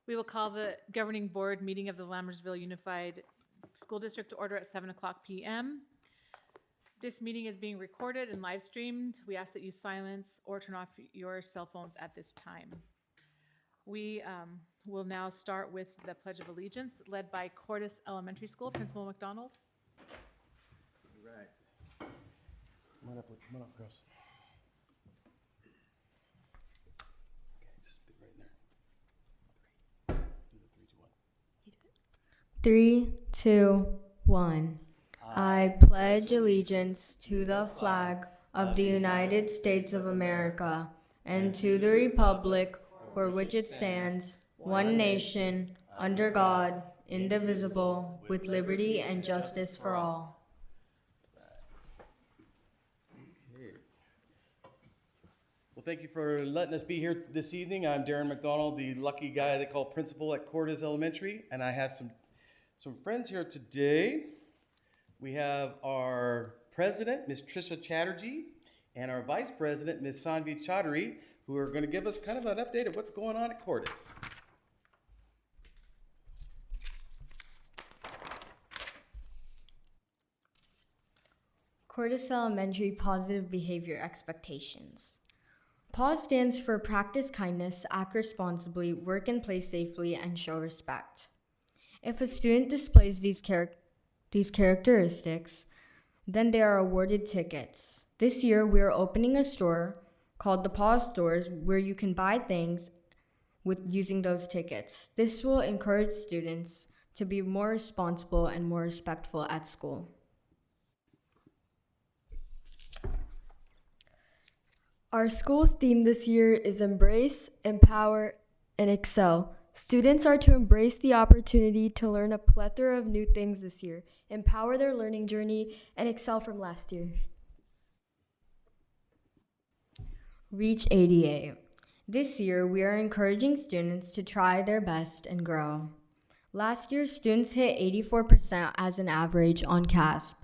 We will call the governing board meeting of the Lammersville Unified School District to order at 7:00 p.m. This meeting is being recorded and live streamed. We ask that you silence or turn off your cell phones at this time. We will now start with the Pledge of Allegiance, led by Cordis Elementary School, Principal McDonald. All right. Come on up, girls. Okay, just be right there. Do the 3, 2, 1. 3, 2, 1. I pledge allegiance to the flag of the United States of America and to the republic for which it stands, one nation, under God, indivisible, with liberty and justice for all. Okay. Well, thank you for letting us be here this evening. I'm Darren McDonald, the lucky guy they call principal at Cordis Elementary, and I have some friends here today. We have our president, Ms. Trisha Chatterjee, and our vice president, Ms. Sanvi Chaudhary, who are going to give us kind of an update of what's going on at Cordis. Cordis Elementary Positive Behavior Expectations. PAWS stands for Practice Kindness, Act Responsibly, Work and Play Safely, and Show Respect. If a student displays these characteristics, then they are awarded tickets. This year, we are opening a store called the PAWS Stores where you can buy things with using those tickets. This will encourage students to be more responsible and more respectful at school. Our school's theme this year is Embrace, Empower, and Excel. Students are to embrace the opportunity to learn a plethora of new things this year, empower their learning journey, and excel from last year. Reach 88. This year, we are encouraging students to try their best and grow. Last year, students hit 84% as an average on CASP.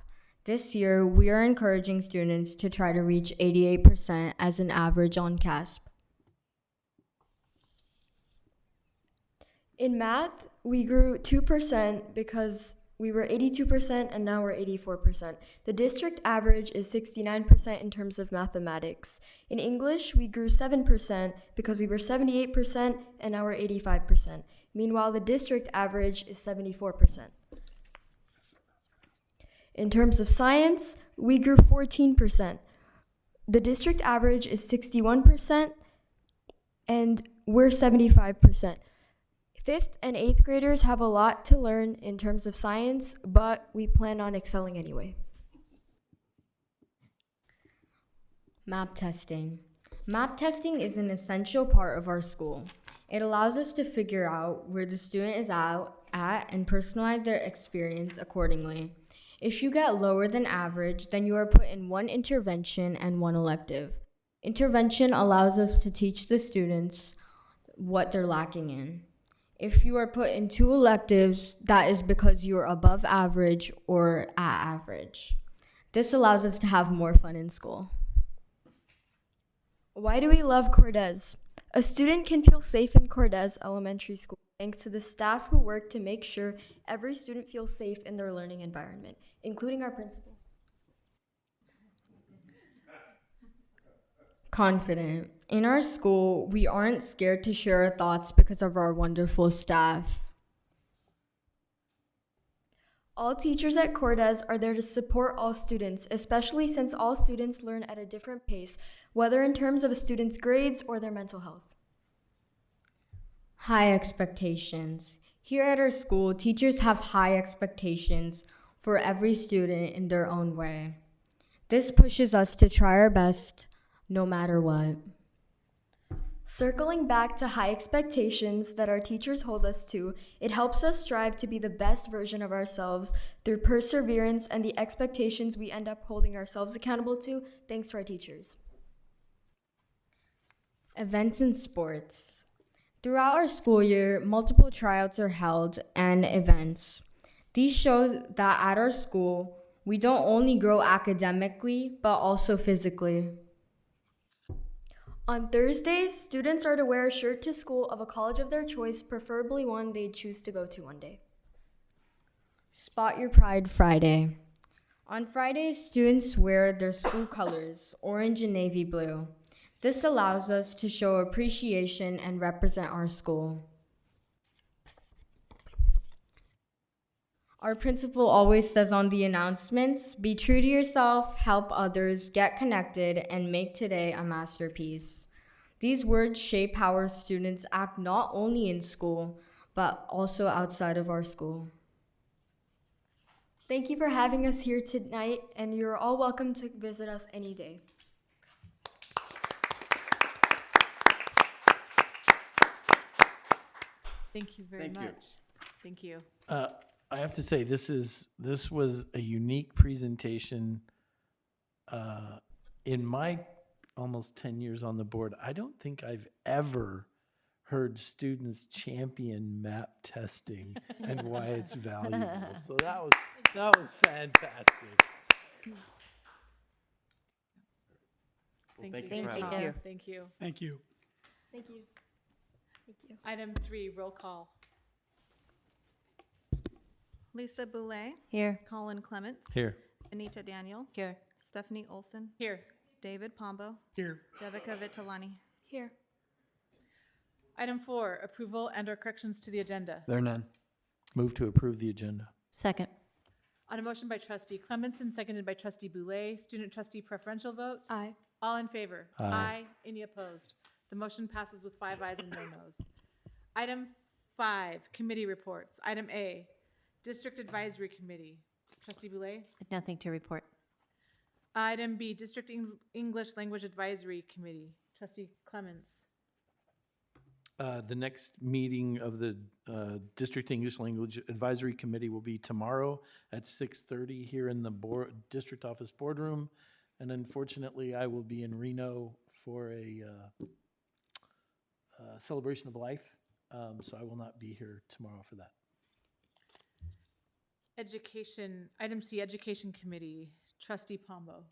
This year, we are encouraging students to try to reach 88% as an average on CASP. In math, we grew 2% because we were 82% and now we're 84%. The district average is 69% in terms of mathematics. In English, we grew 7% because we were 78% and now we're 85%. Meanwhile, the district average is 74%. In terms of science, we grew 14%. The district average is 61% and we're 75%. 5th and 8th graders have a lot to learn in terms of science, but we plan on excelling anyway. Map testing. Map testing is an essential part of our school. It allows us to figure out where the student is at and personalize their experience accordingly. If you get lower than average, then you are put in one intervention and one elective. Intervention allows us to teach the students what they're lacking in. If you are put in 2 electives, that is because you are above average or at average. This allows us to have more fun in school. Why do we love Cordis? A student can feel safe in Cordis Elementary School thanks to the staff who work to make sure every student feels safe in their learning environment, including our principal. Confident. In our school, we aren't scared to share our thoughts because of our wonderful staff. All teachers at Cordis are there to support all students, especially since all students learn at a different pace, whether in terms of a student's grades or their mental health. High expectations. Here at our school, teachers have high expectations for every student in their own way. This pushes us to try our best no matter what. Circling back to high expectations that our teachers hold us to, it helps us strive to be the best version of ourselves through perseverance and the expectations we end up holding ourselves accountable to thanks to our teachers. Events and sports. Throughout our school year, multiple tryouts are held and events. These show that at our school, we don't only grow academically, but also physically. On Thursdays, students are to wear a shirt to school of a college of their choice, preferably one they choose to go to one day. Spot Your Pride Friday. On Fridays, students wear their school colors, orange and navy blue. This allows us to show appreciation and represent our school. Our principal always says on the announcements, be true to yourself, help others, get connected, and make today a masterpiece. These words shape how our students act not only in school, but also outside of our school. Thank you for having us here tonight, and you're all welcome to visit us any day. Thank you very Thank you. much. Thank you. I have to say, this was a unique presentation. In my almost 10 years on the board, I don't think I've ever heard students champion map testing and why it's valuable. So that was fantastic. Well, Thank thank you. you for having us. Thank you. Thank you. Thank you. Thank you. Thank you. Item 3, roll call. Lisa Boulay. Here. Colin Clements. Here. Anita Daniel. Here. Stephanie Olson. Here. David Pombo. Here. Devika Vitolani. Here. Item 4, approval and/or corrections to the agenda. There are none. Move to approve the agenda. Second. On a motion by trustee Clements and seconded by trustee Boulay, student trustee preferential vote. Aye. All in favor? Aye. Any opposed? The motion passes with 5 ayes and no noes. Item 5, committee reports. Item A, District Advisory Committee. Trustee Boulay. Nothing to report. Item B, District English Language Advisory Committee. Trustee Clements. The next meeting of the District English Language Advisory Committee will be tomorrow at 6:30 here in the district office boardroom. And unfortunately, I will be in Reno for a celebration of life, so I will not be here tomorrow for that. Education, item C, Education Committee. Trustee Pombo.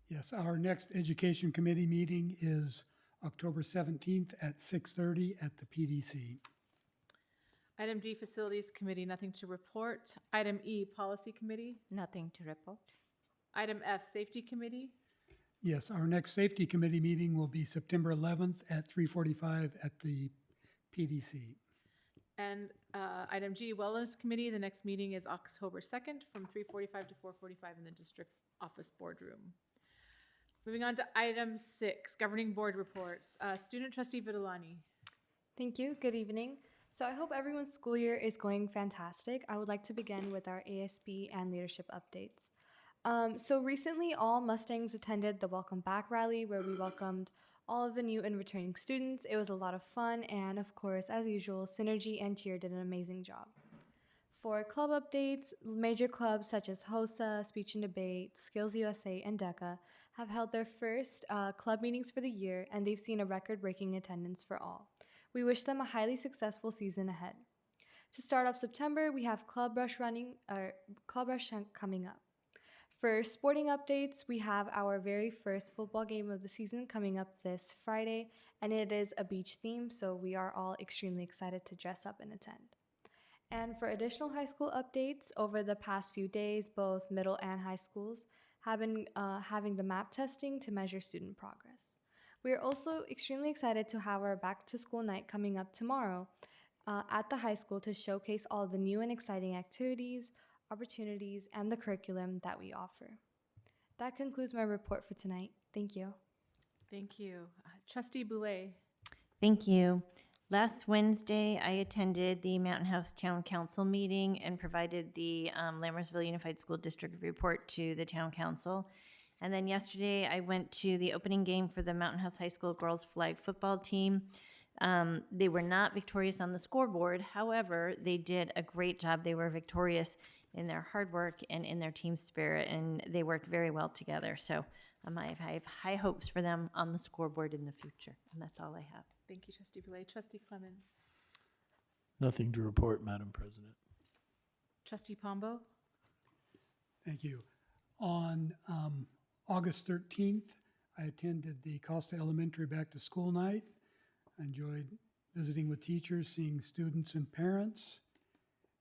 Yes, our next Education Committee meeting is October 17th at 6:30 at the PDC. Item D, Facilities Committee, nothing to report. Item E, Policy Committee. Nothing to report. Item F, Safety Committee. Yes, our next Safety Committee meeting will be September 11th at 3:45 at the PDC. And item G, Wellness Committee, the next meeting is October 2nd from 3:45 to 4:45 in the district office boardroom. Moving on to item 6, Governing Board Reports. Student Trustee Vitolani. Thank you. Good evening. So I hope everyone's school year is going fantastic. I would like to begin with our ASB and leadership updates. So recently, all Mustangs attended the Welcome Back rally where we welcomed all of the new and returning students. It was a lot of fun, and of course, as usual, Synergy and Cheer did an amazing job. For club updates, major clubs such as HOSA, Speech and Debate, Skills USA, and DECA have held their first club meetings for the year, and they've seen a record-breaking attendance for all. We wish them a highly successful season ahead. To start off September, we have Club Rush coming up. For sporting updates, we have our very first football game of the season coming up this Friday, and it is a beach theme, so we are all extremely excited to dress up and attend. And for additional high school updates, over the past few days, both middle and high schools have been having the map testing to measure student progress. We are also extremely excited to have our back to school night coming up tomorrow at the high school to showcase all the new and exciting activities, opportunities, and the curriculum that we offer. That concludes my report for tonight. Thank you. Thank you. Trustee Boulay. Thank you. Last Wednesday, I attended the Mountain House Town Council meeting and provided the Lammersville Unified School District report to the Town Council. And then yesterday, I went to the opening game for the Mountain House High School girls flag football team. They were not victorious on the scoreboard. However, they did a great job. They were victorious in their hard work and in their team spirit, and they worked very well together. So I have high hopes for them on the scoreboard in the future, and that's all I have. Thank you, Trustee Boulay. Trustee Clements. Nothing to report, Madam President. Trustee Pombo. Thank you. On August 13th, I attended the Costa Elementary Back to School Night. I enjoyed visiting with teachers, seeing students and parents.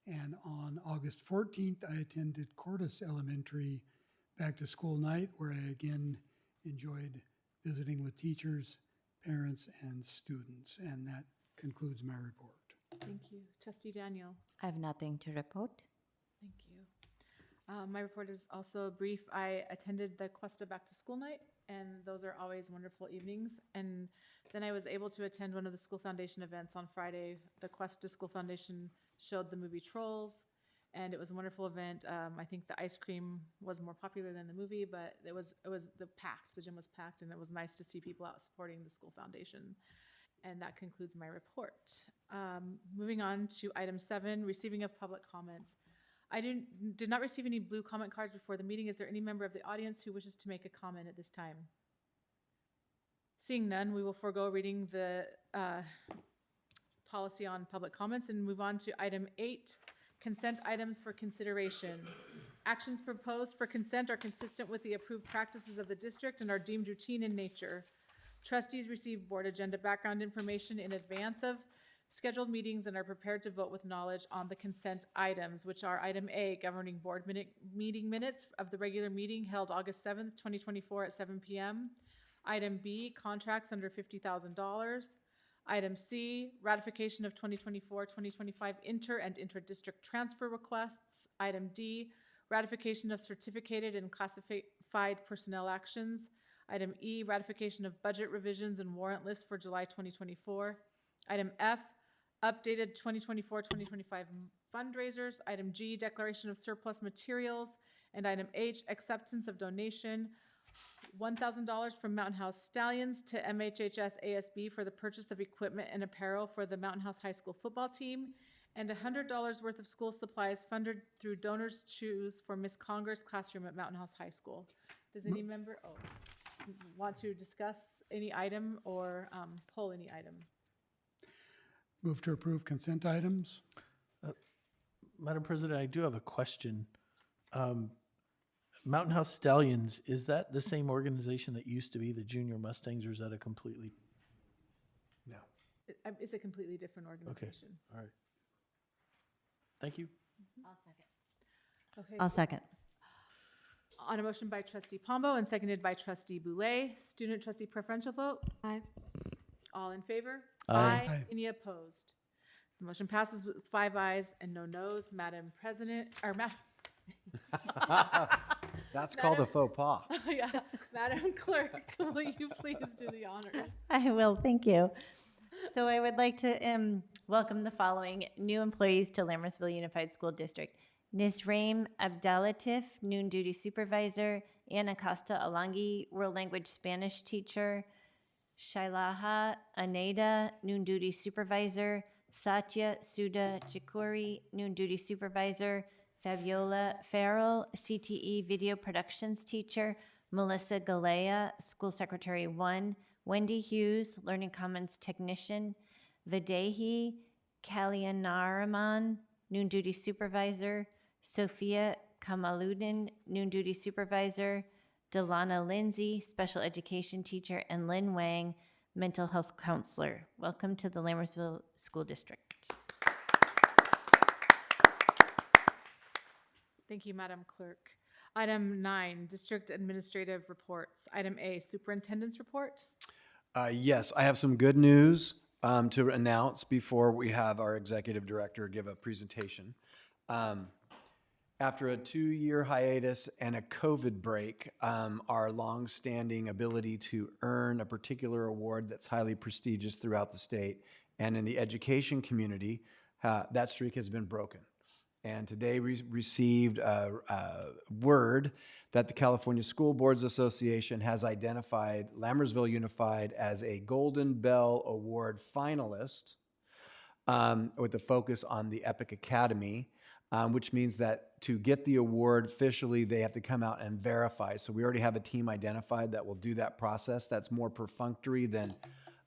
And on August 14th, I attended Cordis Elementary Back to School Night, where I again enjoyed visiting with teachers, parents, and students. And that concludes my report. Thank you. Trustee Daniel? I have nothing to report. Thank you. My report is also brief. I attended the Cuesta Back to School Night, and those are always wonderful evenings. And then I was able to attend one of the School Foundation events on Friday. The Cuesta School Foundation showed the movie Trolls, and it was a wonderful event. I think the ice cream was more popular than the movie, but it was packed. The gym was packed, and it was nice to see people out supporting the School Foundation. And that concludes my report. Moving on to item 7, receiving of public comments. I did not receive any blue comment cards before the meeting. Is there any member of the audience who wishes to make a comment at this time? Seeing none, we will forego reading the policy on public comments and move on to item 8, consent items for consideration. Actions proposed for consent are consistent with the approved practices of the district and are deemed routine in nature. Trustees receive board agenda background information in advance of scheduled meetings and are prepared to vote with knowledge on the consent items, which are item A, governing board meeting minutes of the regular meeting held August 7th, 2024 at 7 p.m. Item B, contracts under $50,000. Item C, ratification of 2024-2025 inter and intra-district transfer requests. Item D, ratification of certificated and classified personnel actions. Item E, ratification of budget revisions and warrant list for July 2024. Item F, updated 2024-2025 fundraisers. Item G, declaration of surplus materials. And item H, acceptance of donation, $1,000 from Mountain House Stallions to MHHS ASB for the purchase of equipment and apparel for the Mountain House High School football team, and $100 worth of school supplies funded through Donors Choose for Miss Conger's classroom at Mountain House High School. Does any member want to discuss any item or pull any item? Move to approve consent items. Madam President, I do have a question. Mountain House Stallions, is that the same organization that used to be the Junior Mustangs, or is that a completely? No. It's a completely different organization. All right. Thank you. I'll second. Okay. I'll second. On a motion by trustee Pombo and seconded by trustee Boulay, student trustee preferential vote? Aye. All in favor? Aye. Aye. Any opposed? The motion passes with 5 ayes and no noes. Madam President, or That's called a faux pas. yeah, Madam Clerk, will you please do the honors? I will, thank you. So I would like to welcome the following new employees to Lammersville Unified School District. Nisraim Abdelatif, noon duty supervisor. Anna Costa Alangi, world language Spanish teacher. Shailaha Aneda, noon duty supervisor. Satya Sudha Chikuri, noon duty supervisor. Fabiola Farrell, CTE video productions teacher. Melissa Galea, school secretary 1. Wendy Hughes, learning commons technician. Videhi Kalyanaraman, noon duty supervisor. Sophia Kamaluddin, noon duty supervisor. Delana Lindsay, special education teacher. And Lynn Wang, mental health counselor. Welcome to the Lammersville School District. Thank you, Madam Clerk. Item 9, district administrative reports. Item A, superintendent's report. Yes, I have some good news to announce before we have our executive director give a presentation. After a 2-year hiatus and a COVID break, our longstanding ability to earn a particular award that's highly prestigious throughout the state and in the education community, that streak has been broken. And today we received word that the California School Boards Association has identified Lammersville Unified as a Golden Bell Award finalist with a focus on the Epic Academy, which means that to get the award officially, they have to come out and verify. So we already have a team identified that will do that process. That's more perfunctory than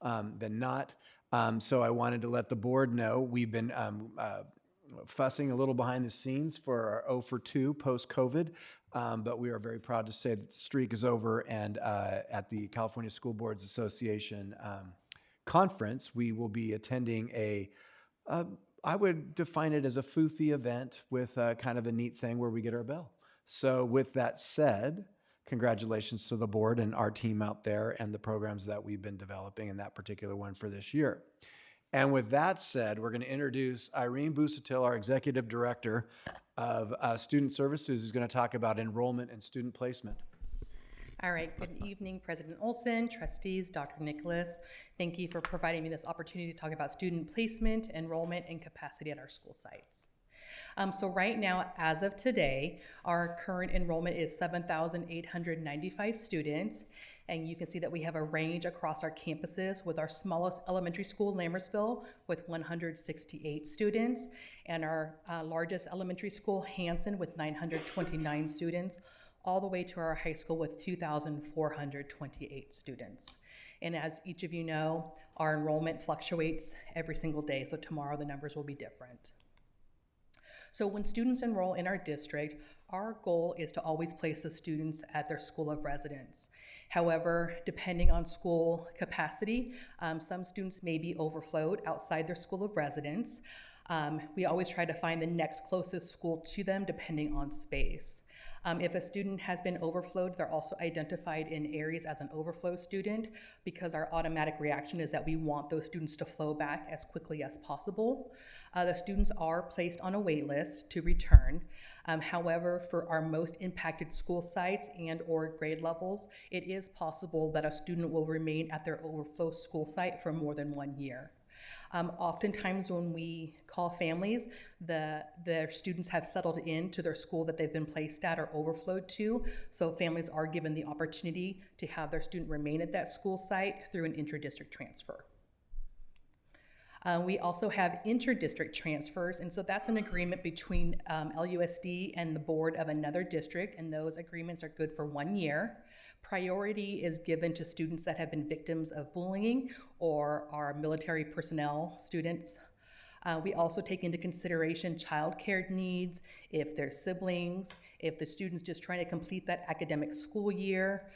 not. So I wanted to let the board know we've been fussing a little behind the scenes for our 0 for 2 post-COVID, but we are very proud to say that the streak is over, and at the California School Boards Association conference, we will be attending I would define it as a foofy event with kind of a neat thing where we get our bell. So with that said, congratulations to the board and our team out there and the programs that we've been developing in that particular one for this year. And with that said, we're going to introduce Irene Busatil, our Executive Director of Student Services, who's going to talk about enrollment and student placement. All right, good evening, President Olson, trustees, Dr. Nicholas. Thank you for providing me this opportunity to talk about student placement, enrollment, and capacity at our school sites. So right now, as of today, our current enrollment is 7,895 students, and you can see that we have a range across our campuses, with our smallest elementary school, Lammersville, with 168 students, and our largest elementary school, Hanson, with 929 students, all the way to our high school with 2,428 students. And as each of you know, our enrollment fluctuates every single day, so tomorrow the numbers will be different. So when students enroll in our district, our goal is to always place the students at their school of residence. However, depending on school capacity, some students may be overflowed outside their school of residence. We always try to find the next closest school to them depending on space. If a student has been overflowed, they're also identified in areas as an overflow student, because our automatic reaction is that we want those students to flow back as quickly as possible. The students are placed on a wait list to return. However, for our most impacted school sites and or grade levels, it is possible that a student will remain at their overflow school site for more than 1 year. Oftentimes when we call families, their students have settled into their school that they've been placed at or overflowed to, so families are given the opportunity to have their student remain at that school site through an inter-district transfer. We also have inter-district transfers, and so that's an agreement between LUSD and the board of another district, and those agreements are good for 1 year. Priority is given to students that have been victims of bullying or are military personnel students. We also take into consideration childcare needs, if there's siblings, if the student's just trying to complete that academic school year,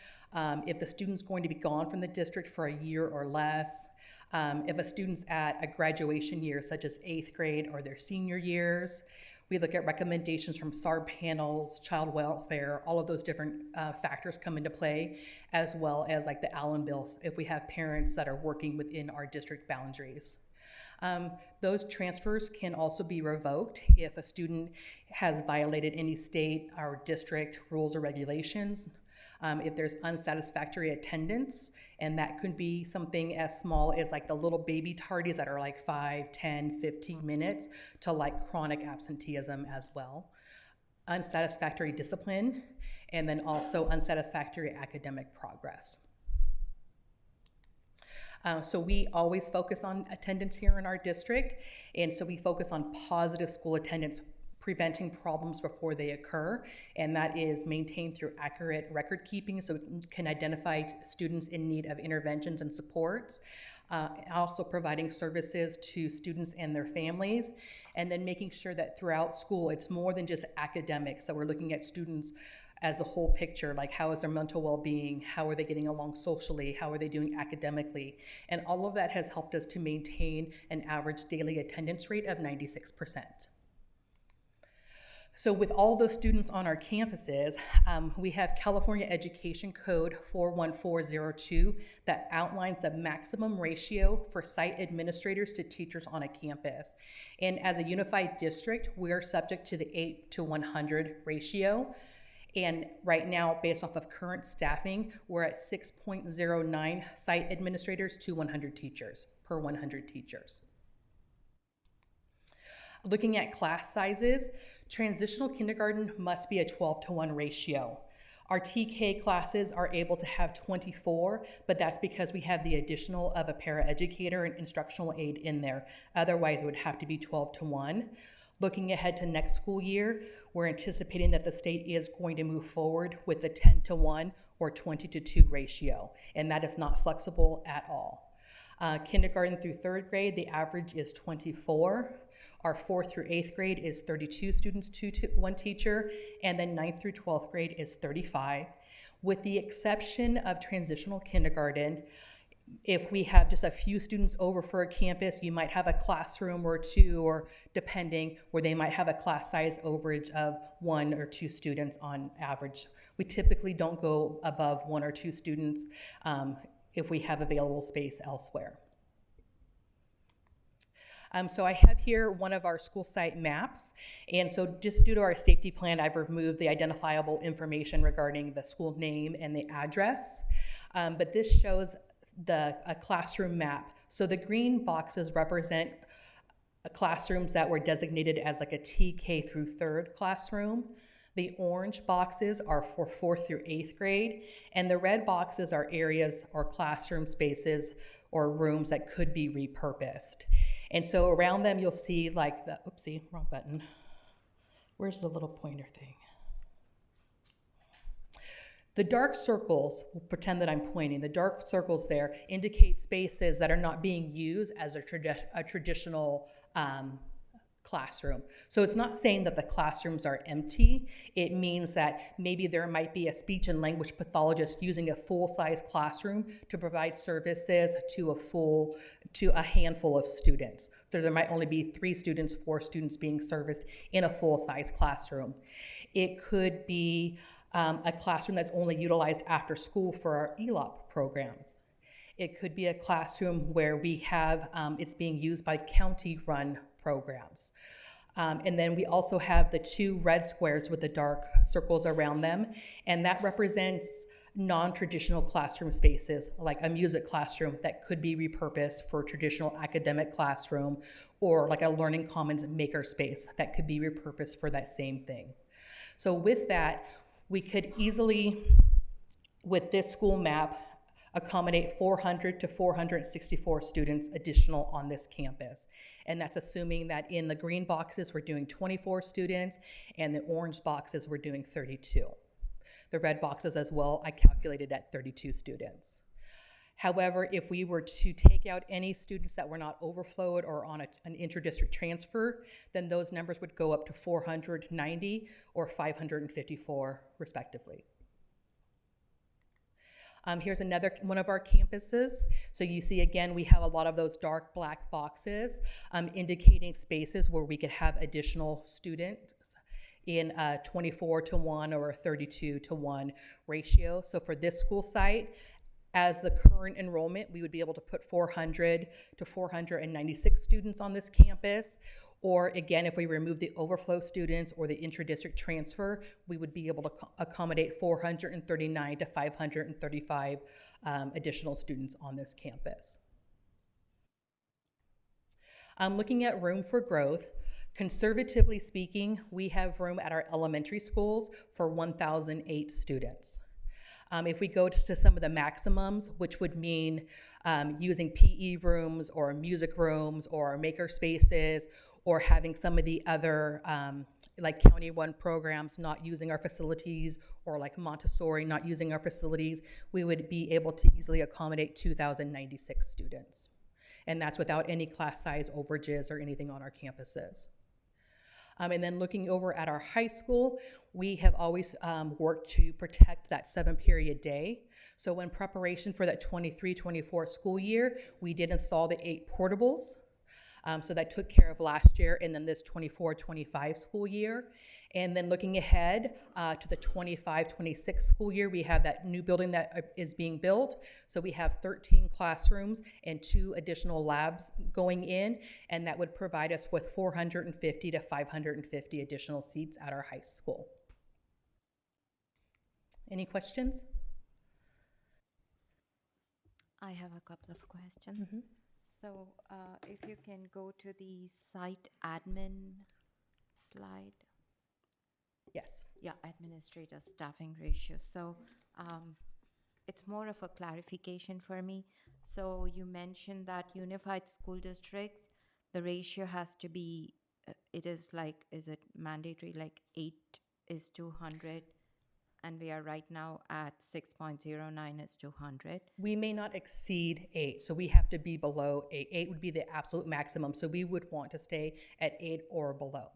if the student's going to be gone from the district for a year or less, if a student's at a graduation year such as 8th grade or their senior years. We look at recommendations from SARB panels, child welfare, all of those different factors come into play, as well as like the Allen bills if we have parents that are working within our district boundaries. Those transfers can also be revoked if a student has violated any state or district rules or regulations. If there's unsatisfactory attendance, and that could be something as small as like the little baby tardies that are like 5, 10, 15 minutes to like chronic absenteeism as well. Unsatisfactory discipline, and then also unsatisfactory academic progress. So we always focus on attendance here in our district, and so we focus on positive school attendance, preventing problems before they occur, and that is maintained through accurate record keeping so we can identify students in need of interventions and supports, also providing services to students and their families, and then making sure that throughout school it's more than just academics. So we're looking at students as a whole picture, like how is their mental well-being, how are they getting along socially, how are they doing academically, and all of that has helped us to maintain an average daily attendance rate of 96%. So with all those students on our campuses, we have California Education Code 41402 that outlines a maximum ratio for site administrators to teachers on a campus. And as a unified district, we're subject to the 8:100 ratio. And right now, based off of current staffing, we're at 6.09 site administrators to 100 teachers, per 100 teachers. Looking at class sizes, transitional kindergarten must be a 12:1 ratio. Our TK classes are able to have 24, but that's because we have the additional of a paraeducator and instructional aide in there. Otherwise, it would have to be 12:1. Looking ahead to next school year, we're anticipating that the state is going to move forward with the 10:1 or 20:2 ratio, and that is not flexible at all. Kindergarten through 3rd grade, the average is 24. Our 4th through 8th grade is 32 students, one teacher, and then 9th through 12th grade is 35. With the exception of transitional kindergarten, if we have just a few students over for a campus, you might have a classroom or two, or depending, where they might have a class size overage of 1 or 2 students on average. We typically don't go above 1 or 2 students if we have available space elsewhere. So I have here one of our school site maps. And so just due to our safety plan, I've removed the identifiable information regarding the school name and the address. But this shows a classroom map. So the green boxes represent classrooms that were designated as like a TK through 3rd classroom. The orange boxes are for 4th through 8th grade, and the red boxes are areas or classroom spaces or rooms that could be repurposed. And so around them, you'll see like the, oopsie, wrong button. Where's the little pointer thing? The dark circles, we'll pretend that I'm pointing, the dark circles there indicate spaces that are not being used as a traditional classroom. So it's not saying that the classrooms are empty. It means that maybe there might be a speech and language pathologist using a full-size classroom to provide services to a handful of students. So there might only be 3 students, 4 students being serviced in a full-size classroom. It could be a classroom that's only utilized after school for our ELOP programs. It could be a classroom where we have, it's being used by county-run programs. And then we also have the 2 red squares with the dark circles around them, and that represents non-traditional classroom spaces, like a music classroom that could be repurposed for a traditional academic classroom, or like a Learning Commons makerspace that could be repurposed for that same thing. So with that, we could easily, with this school map, accommodate 400 to 464 students additional on this campus. And that's assuming that in the green boxes, we're doing 24 students, and the orange boxes, we're doing 32. The red boxes as well, I calculated at 32 students. However, if we were to take out any students that were not overflowed or on an inter-district transfer, then those numbers would go up to 490 or 554 respectively. Here's another one of our campuses. So you see, again, we have a lot of those dark black boxes indicating spaces where we could have additional students in a 24-to-1 or a 32-to-1 ratio. So for this school site, as the current enrollment, we would be able to put 400 to 496 students on this campus. Or again, if we remove the overflow students or the intra-district transfer, we would be able to accommodate 439 to 535 additional students on this campus. Looking at room for growth, conservatively speaking, we have room at our elementary schools for 1,008 students. If we go to some of the maximums, which would mean using PE rooms or music rooms or maker spaces, or having some of the other like county-run programs not using our facilities, or like Montessori not using our facilities, we would be able to easily accommodate 2,096 students. And that's without any class size overages or anything on our campuses. And then looking over at our high school, we have always worked to protect that 7-period day. So in preparation for that 23-24 school year, we did install the 8 portables. So that took care of last year and then this 24-25 school year. And then looking ahead to the 25-26 school year, we have that new building that is being built. So we have 13 classrooms and 2 additional labs going in, and that would provide us with 450 to 550 additional seats at our high school. Any questions? I have a couple of questions. Mm-hmm. So if you can go to the site admin slide. Yes. Yeah, administrator staffing ratio. So it's more of a clarification for me. So you mentioned that unified school districts, the ratio has to be, it is like, is it mandatory like 8:100? and we are right now at 6.09 is 200. We may not exceed 8, so we have to be below 8. 8 would be the absolute maximum, so we would want to stay at 8 or below.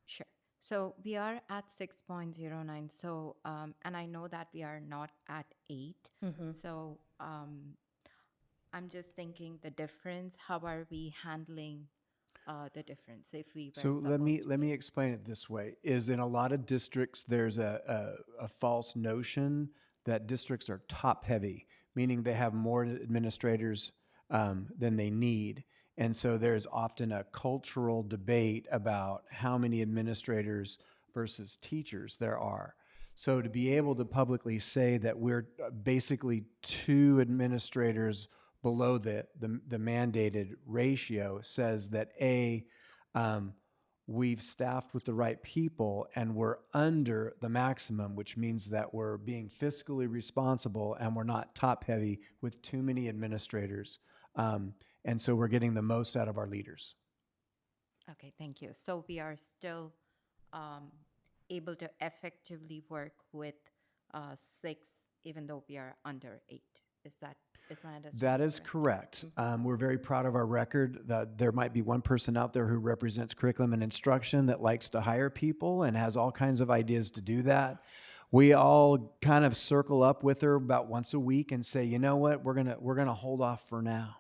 Sure. So we are at 6.09. So, and I know that we are not at 8. So I'm just thinking the difference. How are we handling the difference if we were So let supposed to me explain it this way, is in a lot of districts, there's a false notion that districts are top heavy, meaning they have more administrators than they need. And so there's often a cultural debate about how many administrators versus teachers there are. So to be able to publicly say that we're basically 2 administrators below the mandated ratio says that we've staffed with the right people and we're under the maximum, which means that we're being fiscally responsible and we're not top heavy with too many administrators. And so we're getting the most out of our leaders. Okay, thank you. So we are still able to effectively work with 6, even though we are under 8. Is my understanding That is correct? correct. We're very proud of our record. There might be one person out there who represents curriculum and instruction that likes to hire people and has all kinds of ideas to do that. We all kind of circle up with her about once a week and say, you know what, we're gonna hold off for now.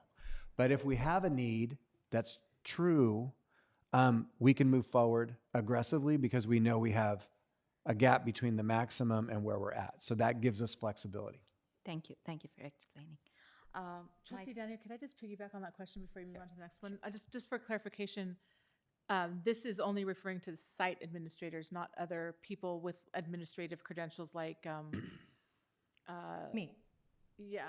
But if we have a need that's true, we can move forward aggressively because we know we have a gap between the maximum and where we're at. So that gives us flexibility. Thank you. Thank you for explaining. Trustee Daniel, could I just piggyback on that question before you move on to the next one? Just for clarification, this is only referring to site administrators, not other people with administrative credentials like Me. Yeah.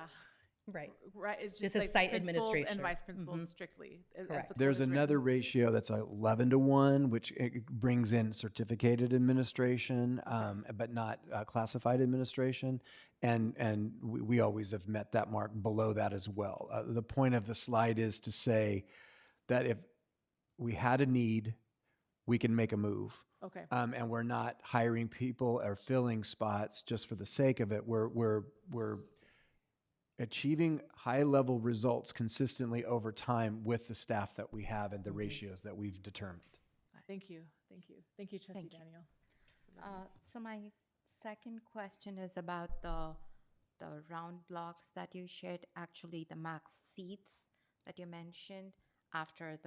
Right. Right. It's This just is like site principals administration. and vice principals strictly. as Correct. the There's code is another written. ratio that's 11-to-1, which it brings in certificated administration, but not classified administration. And we always have met that mark below that as well. The point of the slide is to say that if we had a need, we can make a move. Okay. And we're not hiring people or filling spots just for the sake of it. We're achieving high-level results consistently over time with the staff that we have and the ratios that we've determined. Thank you. Thank you. Thank you, Trustee Thank you. Daniel. So my second question is about the round blocks that you shared, actually the max seats that you mentioned after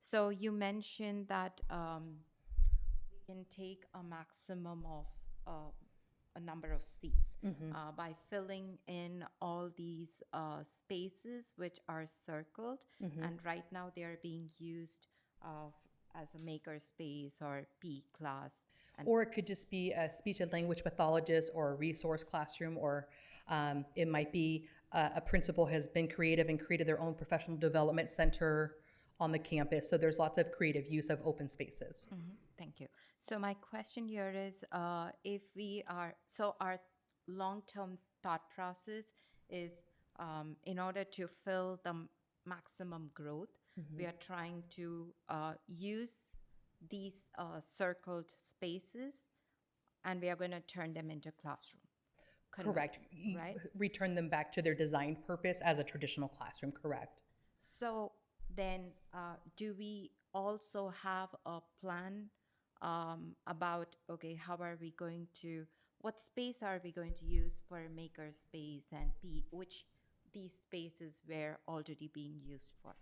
So you mentioned that we can take a maximum of a number of seats by filling in all these spaces which are circled, and right now they are being used as a maker space or P class. Or it could just be a speech and language pathologist or a resource classroom, or it might be a principal has been creative and created their own professional development center on the campus. So there's lots of creative use of open spaces. Thank you. So my question here is, our long-term thought process is in order to fill the maximum growth, we are trying to use these circled spaces, and we are going to turn them into classroom. Correct. Right? Return them back to their design purpose as a traditional classroom, correct. So then do we also have a plan about, okay, what space are we going to use for maker space and which these spaces were already being used for?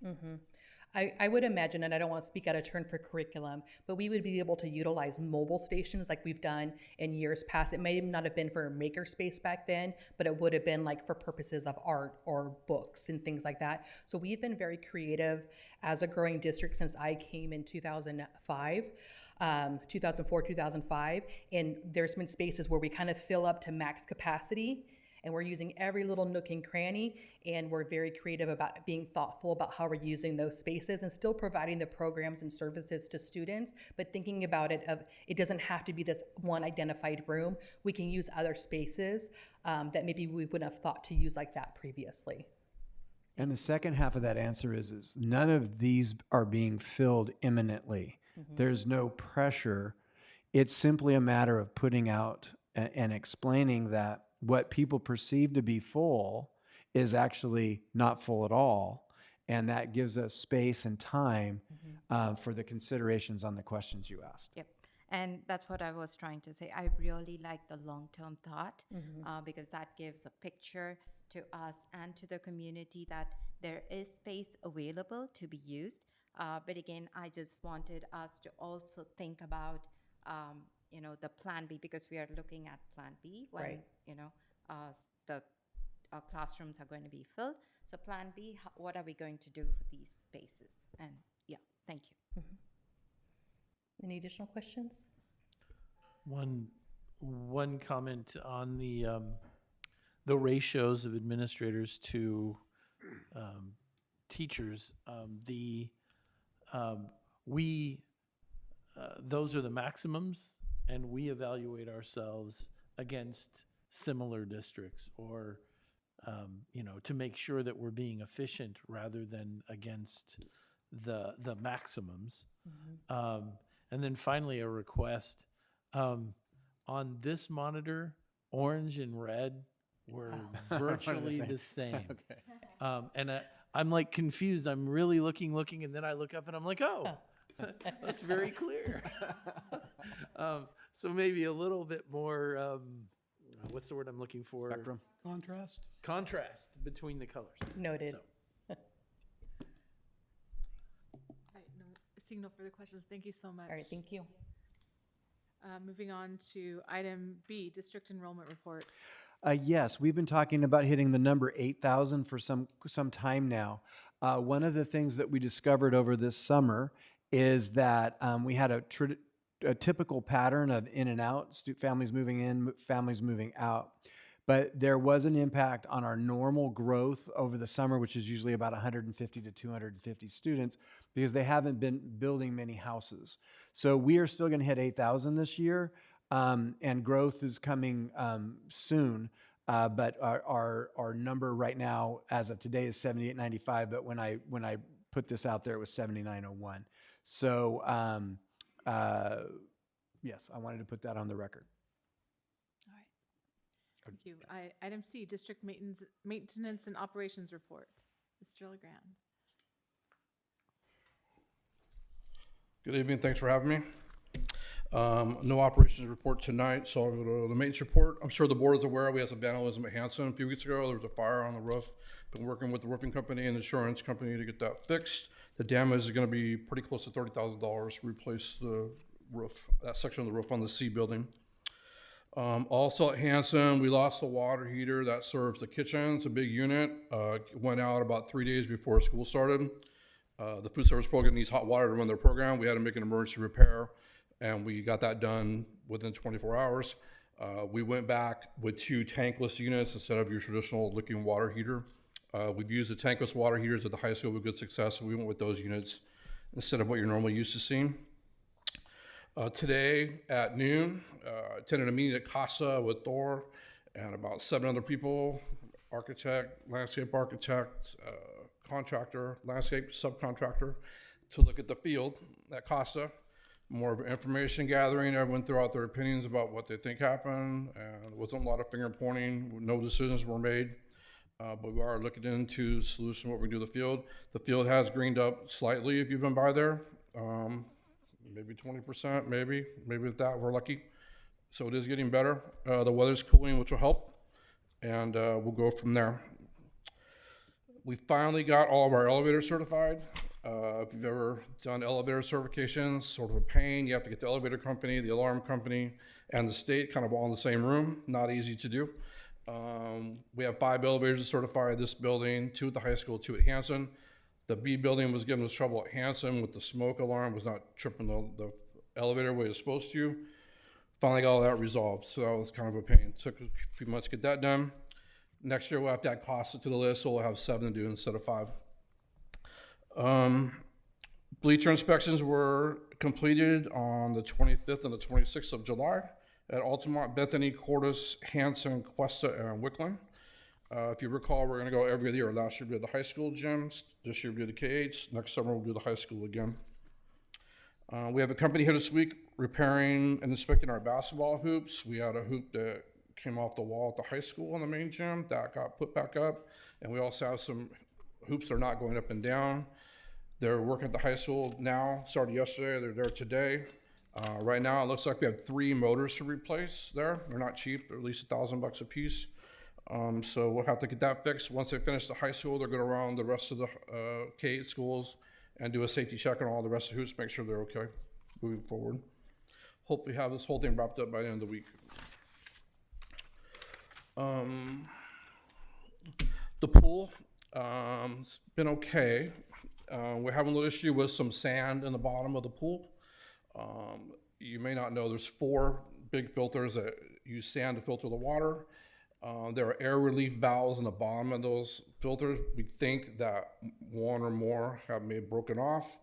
I would imagine, and I don't want to speak out of turn for curriculum, but we would be able to utilize mobile stations like we've done in years past. It may not have been for a maker space back then, but it would have been like for purposes of art or books and things like that. So we've been very creative as a growing district since I came in 2004, 2005, and there's been spaces where we kind of fill up to max capacity, and we're using every little nook and cranny, and we're very creative about being thoughtful about how we're using those spaces and still providing the programs and services to students, but thinking about it it doesn't have to be this one identified room. We can use other spaces that maybe we wouldn't have thought to use like that previously. And the second half of that answer is none of these are being filled imminently. There's no pressure. It's simply a matter of putting out and explaining that what people perceive to be full is actually not full at all. And that gives us space and time for the considerations on the questions you asked. Yep. And that's what I was trying to say. I really like the long-term thought because that gives a picture to us and to the community that there is space available to be used. But again, I just wanted us to also think about, the Plan B, because we are looking at Plan B when, Right. The classrooms are going to be filled. So Plan B, what are we going to do for these spaces? And yeah, thank you. Any additional questions? One comment on the ratios of administrators to teachers. Those are the maximums, and we evaluate ourselves against similar districts, or to make sure that we're being efficient rather than against the maximums. And then finally, a request. On this monitor, orange and red were virtually the same. Okay. And I'm like confused. I'm really looking, and then I look up and I'm like, oh, that's very clear. So maybe a little bit more, what's the word I'm looking for? Spectrum. Contrast between the colors. Noted. So. All right, seeing no further questions, thank you so much. All right, thank you. Moving on to item B, district enrollment report. Yes, we've been talking about hitting the number 8,000 for some time now. One of the things that we discovered over this summer is that we had a typical pattern of in and out, families moving in, families moving out. But there was an impact on our normal growth over the summer, which is usually about 150 to 250 students, because they haven't been building many houses. So we are still going to hit 8,000 this year, and growth is coming soon. But our number right now, as of today, is 7895. But when I put this out there, it was 7901. So yes, I wanted to put that on the record. All right. Thank you. Item C, district maintenance and operations report. Mr. LeGrand. Good evening, thanks for having me. No operations report tonight, so I'll go to the maintenance report. I'm sure the board is aware we had some vandalism at Hanson a few weeks ago. There was a fire on the roof. Been working with the roofing company and the insurance company to get that fixed. The damage is going to be pretty close to $30,000 to replace the roof, that section of the roof on the C building. Also at Hanson, we lost the water heater that serves the kitchen. It's a big unit. Went out about 3 days before school started. The food service program needs hot water to run their program. We had to make an emergency repair, and we got that done within 24 hours. We went back with 2 tankless units instead of your traditional liquid water heater. We've used the tankless water heaters at the high school with good success, so we went with those units instead of what you're normally used to seeing. Today at noon, attended a meeting at CASA with Thor and about 7 other people, architect, landscape architect, contractor, landscape subcontractor, to look at the field at CASA. More of an information gathering. Everyone threw out their opinions about what they think happened, and there wasn't a lot of finger pointing. No decisions were made, but we are looking into solution what we do to the field. The field has greened up slightly if you've been by there. Maybe 20%, maybe with that, we're lucky. So it is getting better. The weather's cooling, which will help, and we'll go from there. We finally got all of our elevators certified. If you've ever done elevator certifications, sort of a pain. You have to get the elevator company, the alarm company, and the state kind of all in the same room. Not easy to do. We have 5 elevators certified at this building, 2 at the high school, 2 at Hanson. The B building was giving us trouble at Hanson with the smoke alarm, was not tripping the elevator the way it's supposed to. Finally got all that resolved, so that was kind of a pain. Took a few months to get that done. Next year we'll have to add CASA to the list, so we'll have 7 to do instead of 5. Bleacher inspections were completed on the 25th and the 26th of July at Altamont, Bethany, Cordis, Hanson, Cuesta, and Wickland. If you recall, we're going to go every year. Last year we did the high school gyms. This year we did the K-8s. Next summer we'll do the high school again. We have a company here this week repairing and inspecting our basketball hoops. We had a hoop that came off the wall at the high school in the main gym that got put back up. And we also have some hoops that are not going up and down. They're working at the high school now, started yesterday, they're there today. Right now, it looks like we have 3 motors to replace there. They're not cheap, they're at least $1,000 a piece. So we'll have to get that fixed. Once they finish the high school, they're gonna go around the rest of the K-8 schools and do a safety check on all the rest of the hoops, make sure they're okay moving forward. Hope we have this whole thing wrapped up by the end of the week. The pool, it's been okay. We're having a little issue with some sand in the bottom of the pool. You may not know, there's 4 big filters that use sand to filter the water. There are air relief valves in the bottom of those filters. We think that one or more may have broken off,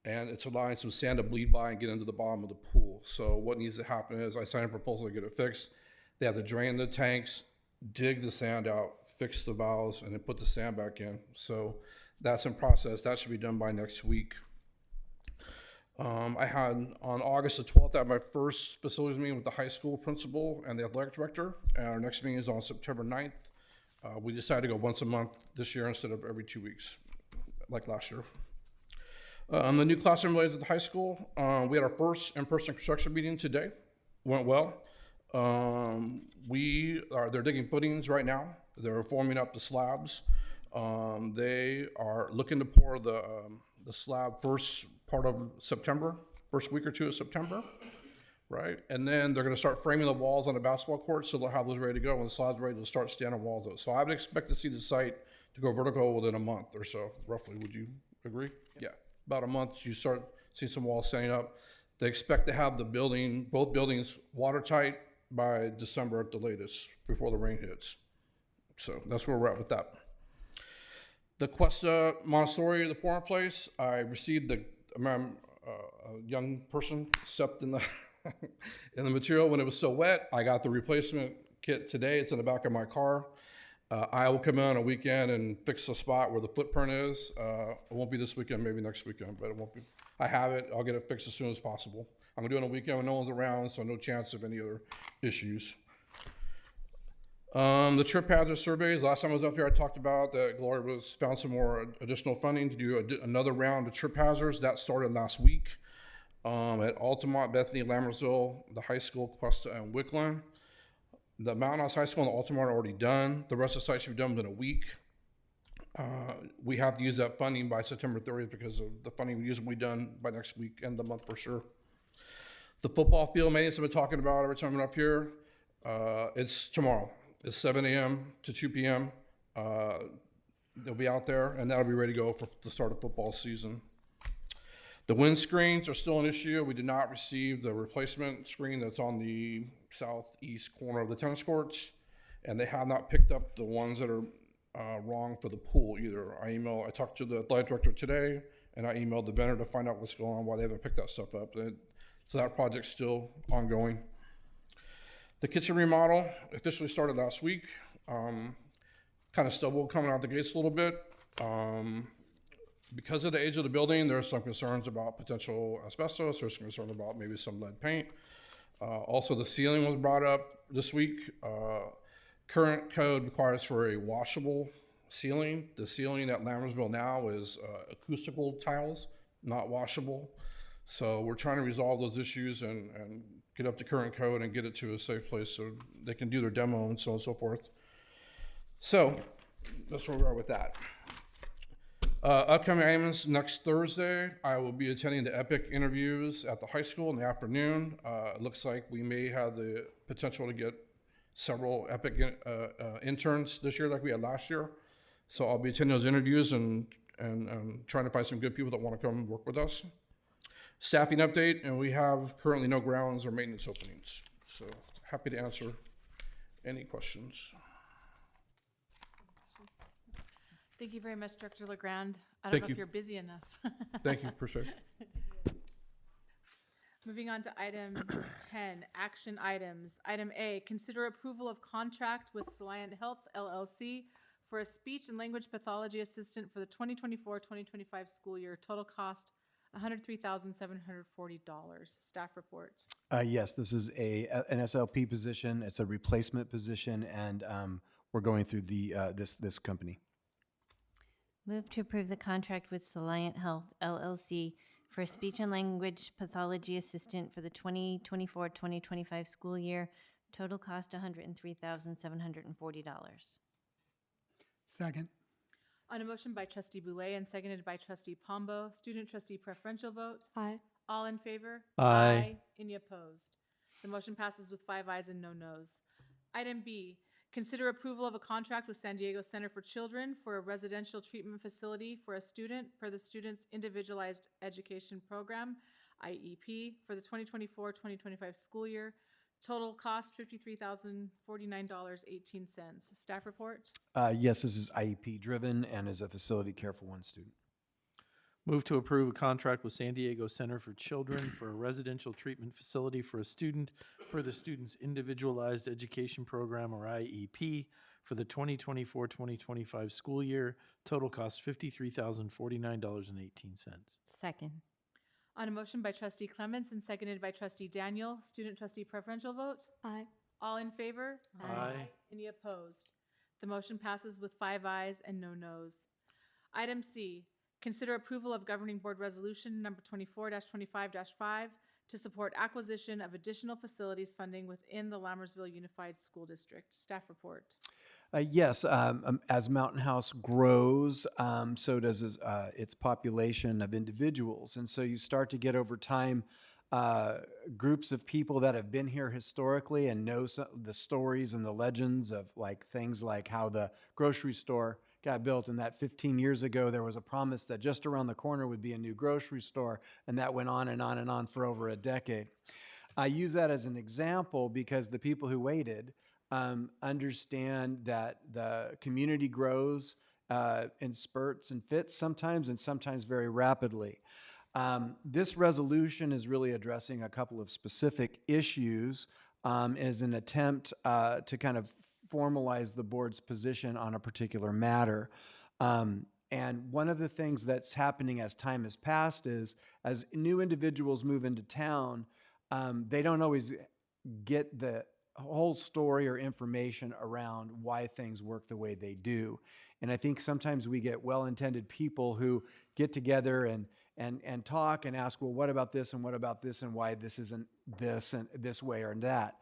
and it's allowing some sand to bleed by and get into the bottom of the pool. So what needs to happen is I signed a proposal to get it fixed. They have to drain the tanks, dig the sand out, fix the valves, and then put the sand back in. So that's in process. That should be done by next week. I had, on August the 12th, I had my first facilities meeting with the high school principal and the athletic director. And our next meeting is on September 9th. We decided to go once a month this year instead of every 2 weeks, like last year. On the new classroom related to the high school, we had our first in-person construction meeting today. Went well. They're digging footings right now. They're forming up the slabs. They are looking to pour the slab first part of September, first week or 2 of September, right? And then they're gonna start framing the walls on the basketball court, so they'll have those ready to go when the slab's ready to start standing walls up. So I would expect to see the site to go vertical within a month or so, roughly. Would you agree? Yeah, about a month, you start seeing some walls standing up. They expect to have both buildings watertight by December at the latest, before the rain hits. So that's where we're at with that. The Cuesta Montessori, the pouring place, I received a young person stepped in the in the material when it was so wet. I got the replacement kit today. It's in the back of my car. I will come in on a weekend and fix the spot where the footprint is. It won't be this weekend, maybe next weekend, but it won't be. I have it. I'll get it fixed as soon as possible. I'm gonna do it on a weekend when no one's around, so no chance of any other issues. The trip hazard surveys, last time I was up here, I talked about that Gloria found some more additional funding to do another round of trip hazards. That started last week at Altamont, Bethany, Lammersville, the high school, Cuesta, and Wickland. The Mountain House High School and the Altamont are already done. The rest of the sites should be done within a week. We have to use that funding by September 30th because of the funding we usually done by next week, end of the month for sure. The football field maintenance I've been talking about every time I'm up here, it's tomorrow. It's 7 a.m. to 2 p.m. They'll be out there, and that'll be ready to go for the start of football season. The wind screens are still an issue. We did not receive the replacement screen that's on the southeast corner of the tennis courts, and they have not picked up the ones that are wrong for the pool either. I talked to the athletic director today, and I emailed the vendor to find out what's going on, why they haven't picked that stuff up. So that project's still ongoing. The kitchen remodel officially started last week. Kind of stubble coming out the gates a little bit. Because of the age of the building, there's some concerns about potential asbestos. There's some concern about maybe some lead paint. Also, the ceiling was brought up this week. Current code requires for a washable ceiling. The ceiling at Lammersville now is acoustical tiles, not washable. So we're trying to resolve those issues and get up to current code and get it to a safe place so they can do their demo and so on and so forth. So that's where we are with that. Upcoming items, next Thursday, I will be attending the EPIC interviews at the high school in the afternoon. It looks like we may have the potential to get several EPIC interns this year like we had last year. So I'll be attending those interviews and trying to find some good people that want to come work with us. Staffing update, and we have currently no grounds or maintenance openings. So happy to answer any questions. Thank you very much, Director LeGrand. I don't Thank know you. if you're busy enough. Thank you, appreciate it. Moving on to item 10, action items. Item A, consider approval of contract with Salient Health LLC for a speech and language pathology assistant for the 2024-2025 school year. Total cost $103,740. Staff report. Yes, this is an SLP position. It's a replacement position, and we're going through this company. Move to approve the contract with Soliant Health LLC for a speech and language pathology assistant for the 2024-2025 school year. Total cost $103,740. Second. On a motion by trustee Boulay and seconded by trustee Pombo, student trustee preferential vote. Aye. All in favor? Aye. Any opposed? The motion passes with 5 ayes and no nos. Item B, consider approval of a contract with San Diego Center for Children for a residential treatment facility for a student per the student's individualized education program, IEP, for the 2024-2025 school year. Total cost $53,049.18. Staff report. Yes, this is IEP driven and is a facility care for one student. Move to approve a contract with San Diego Center for Children for a residential treatment facility for a student per the student's individualized education program, or IEP, for the 2024-2025 school year. Total cost $53,049.18. Second. On a motion by trustee Clements and seconded by trustee Daniel, student trustee preferential vote. Aye. All in favor? Aye. Any opposed? The motion passes with 5 ayes and no nos. Item C, consider approval of governing board resolution number 24-25-5 to support acquisition of additional facilities funding within the Lammersville Unified School District. Staff report. Yes, as Mountain House grows, so does its population of individuals. And so you start to get over time groups of people that have been here historically and know the stories and the legends of things like how the grocery store got built, and that 15 years ago there was a promise that just around the corner would be a new grocery store, and that went on and on and on for over a decade. I use that as an example because the people who waited understand that the community grows in spurts and fits sometimes, and sometimes very rapidly. This resolution is really addressing a couple of specific issues as an attempt to kind of formalize the board's position on a particular matter. And one of the things that's happening as time has passed is as new individuals move into town, they don't always get the whole story or information around why things work the way they do. And I think sometimes we get well-intended people who get together and talk and ask, well, what about this and what about this and why this isn't this and this way or that.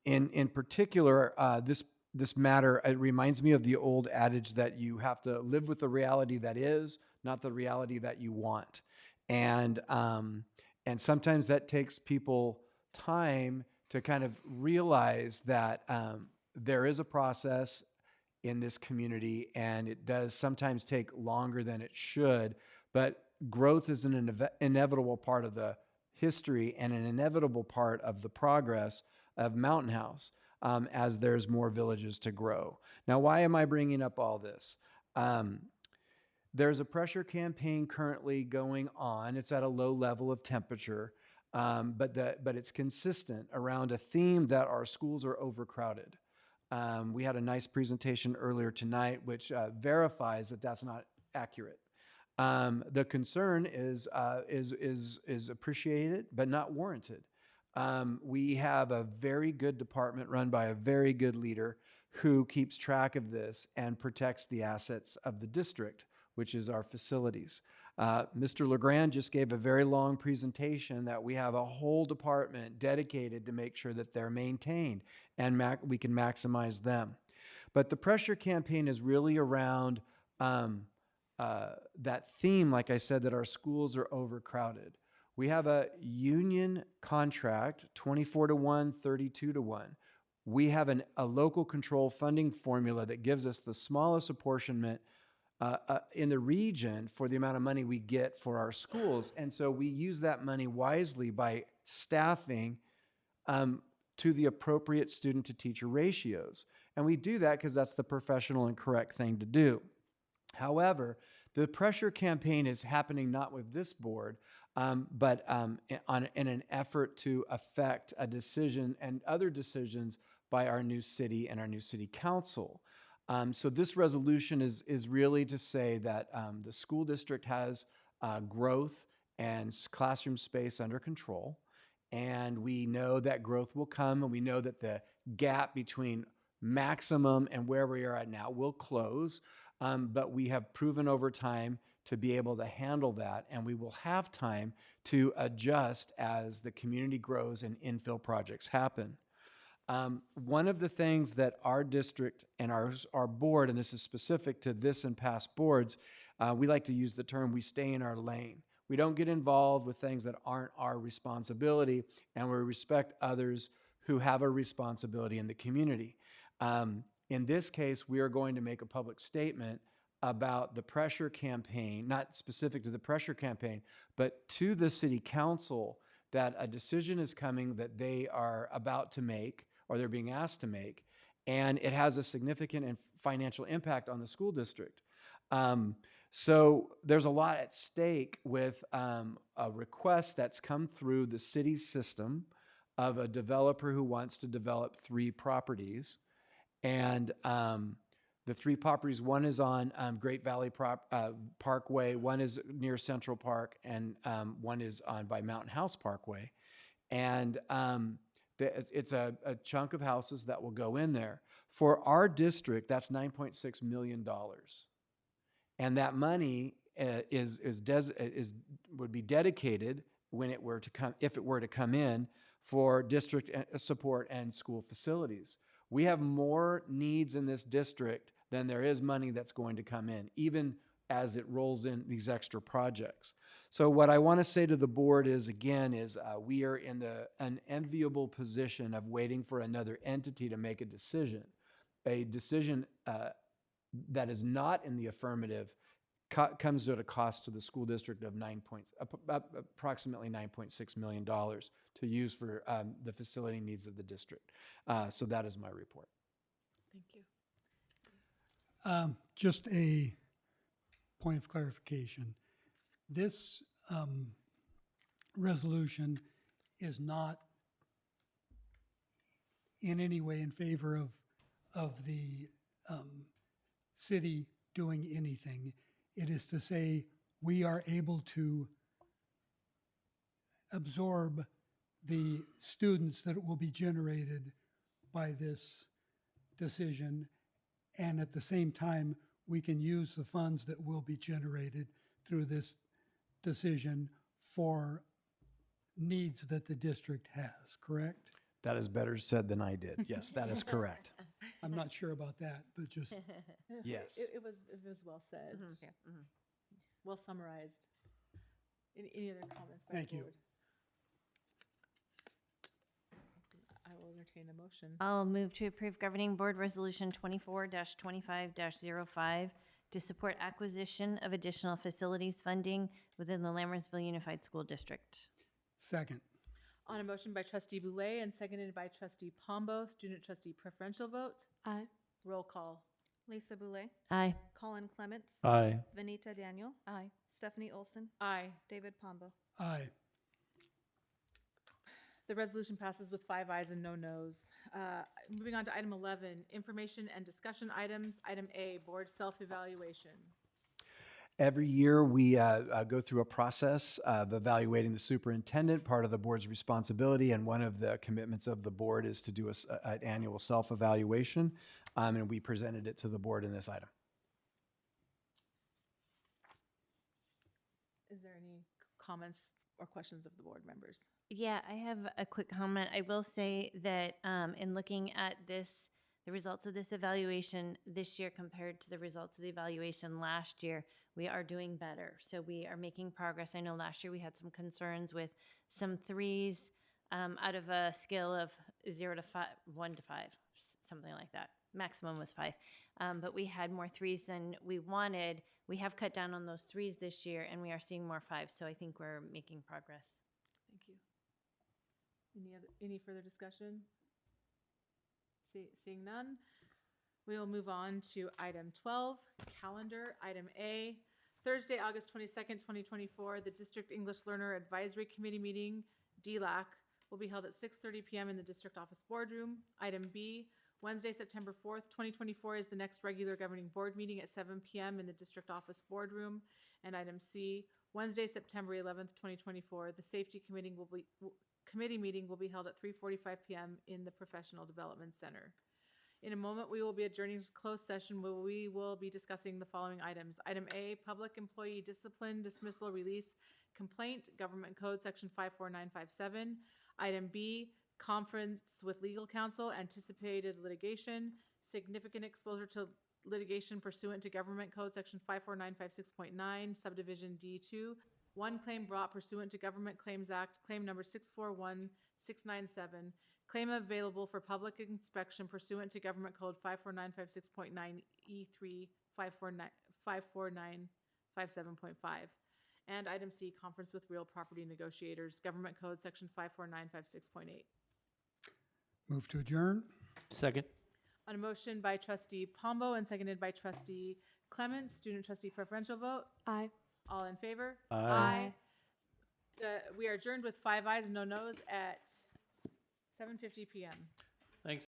In particular, this matter, it reminds me of the old adage that you have to live with the reality that is, not the reality that you want. And sometimes that takes people time to kind of realize that there is a process in this community, and it does sometimes take longer than it should, but growth is an inevitable part of the history and an inevitable part of the progress of Mountain House as there's more villages to grow. Now, why am I bringing up all this? There's a pressure campaign currently going on. It's at a low level of temperature, but it's consistent around a theme that our schools are overcrowded. We had a nice presentation earlier tonight, which verifies that that's not accurate. The concern is appreciated, but not warranted. We have a very good department run by a very good leader who keeps track of this and protects the assets of the district, which is our facilities. Mr. LeGrand just gave a very long presentation that we have a whole department dedicated to make sure that they're maintained and we can maximize them. But the pressure campaign is really around that theme, like I said, that our schools are overcrowded. We have a union contract, 24-1, 32-1. We have a local control funding formula that gives us the smallest apportionment in the region for the amount of money we get for our schools. And so we use that money wisely by staffing to the appropriate student to teacher ratios. And we do that because that's the professional and correct thing to do. However, the pressure campaign is happening not with this board, but in an effort to affect a decision and other decisions by our new city and our new city council. So this resolution is really to say that the school district has growth and classroom space under control. And we know that growth will come, and we know that the gap between maximum and where we are at now will close. But we have proven over time to be able to handle that, and we will have time to adjust as the community grows and infill projects happen. One of the things that our district and our board, and this is specific to this and past boards, we like to use the term, we stay in our lane. We don't get involved with things that aren't our responsibility, and we respect others who have a responsibility in the community. In this case, we are going to make a public statement about the pressure campaign, not specific to the pressure campaign, but to the city council, that a decision is coming that they are about to make, or they're being asked to make, and it has a significant and financial impact on the school district. So there's a lot at stake with a request that's come through the city's system of a developer who wants to develop 3 properties. And the 3 properties, one is on Great Valley Parkway, one is near Central Park, and one is on by Mountain House Parkway. And it's a chunk of houses that will go in there. For our district, that's $9.6 million. And that money would be dedicated when it were to come, if it were to come in, for district support and school facilities. We have more needs in this district than there is money that's going to come in, even as it rolls in these extra projects. So what I want to say to the board is, again, we are in an enviable position of waiting for another entity to make a decision. A decision that is not in the affirmative comes at a cost to the school district of approximately $9.6 million to use for the facility needs of the district. So that is my report. Thank you. Just a point of clarification. This resolution is not in any way in favor of the city doing anything. It is to say we are able to absorb the students that will be generated by this decision, and at the same time, we can use the funds that will be generated through this decision for needs that the district has, correct? That is better said than I did. Yes, that is correct. I'm not sure about that, but just, Yes. It was well said. Well summarized. Any other comments by Thank the you. board? I will entertain a motion. I'll move to approve Governing Board Resolution 24-25-05 to support acquisition of additional facilities funding within the Lammersville Unified School District. second. On a motion by trustee Boulay and seconded by trustee Pombo, student trustee preferential vote. Aye. Roll call. Lisa Boulay, Aye. Colin Clements, Aye. Vanita Daniel, Aye. Stephanie Olson, Aye. David Pombo. Aye. The resolution passes with 5 ayes and no nos. Moving on to item 11, information and discussion items. Item A, board self-evaluation. Every year, we go through a process of evaluating the superintendent, part of the board's responsibility, and one of the commitments of the board is to do an annual self-evaluation, and we presented it to the board in this item. Is there any comments or questions of the board members? Yeah, I have a quick comment. I will say that in looking at the results of this evaluation this year compared to the results of the evaluation last year, we are doing better. So we are making progress. I know last year we had some concerns with some 3s out of a scale of 0 to 5, 1 to 5, something like that. Maximum was 5. But we had more 3s than we wanted. We have cut down on those 3s this year, and we are seeing more 5s. So I think we're making progress. Thank you. Any further discussion? Seeing none, we will move on to item 12, calendar. Item A, Thursday, August 22nd, 2024, the District English Learner Advisory Committee meeting, DLAC, will be held at 6:30 p.m. in the District Office Boardroom. Item B, Wednesday, September 4th, 2024 is the next regular governing board meeting at 7 p.m. in the District Office Boardroom. And item C, Wednesday, September 11th, 2024, the safety committee meeting will be held at 3:45 PM in the Professional Development Center. In a moment, we will be adjourning to closed session where we will be discussing the following items. Item A, public employee discipline, dismissal, release, complaint, Government Code, Section 54957. Item B, conference with legal counsel, anticipated litigation, significant exposure to litigation pursuant to Government Code, Section 54956.9, Subdivision D2. One claim brought pursuant to Government Claims Act, claim number 641697. Claim available for public inspection pursuant to Government Code 54956.9 E3 54957.5. And item C, conference with real property negotiators, Government Code Section 54956.8. Move to adjourn. Second. On a motion by trustee Pombo and seconded by trustee Clements, student trustee preferential vote. Aye. All in favor? Aye. We are adjourned with 5 ayes, no nos at 7:50 PM.